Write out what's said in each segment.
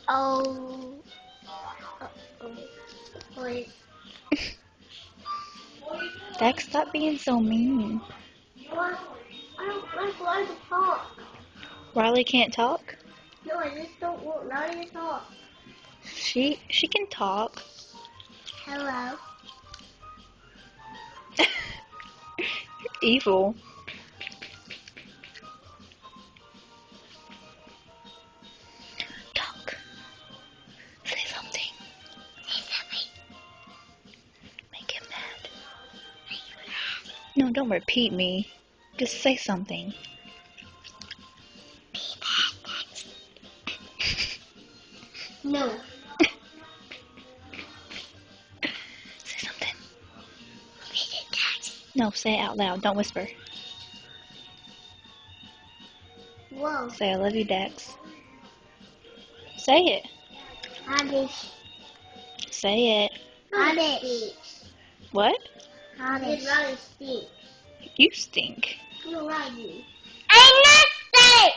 Oh. Wait. Dex, stop being so mean. What? I don't like Riley to talk. Riley can't talk? No, I just don't want Riley to talk. She can talk. Hello. Evil. Talk. Say something. Say something. Make him mad. No, don't repeat me. Just say something. Be bad. No. Say something. Be that. No, say it out loud. Don't whisper. Whoa. Say I love you, Dex. Say it. Honest. Say it. Honest. What? Honest. Riley stinks. You stink. No, Riley. I'm not sick.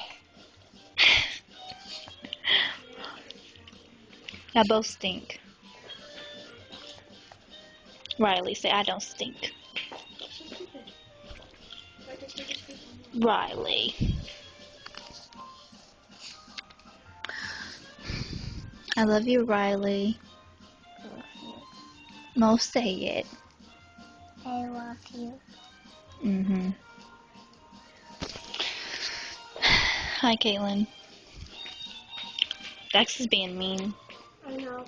Y'all both stink. Riley, say I don't stink. Riley. I love you, Riley. Mo, say it. I love you. Mm-hmm. Hi, Caitlin. Dex is being mean. I know.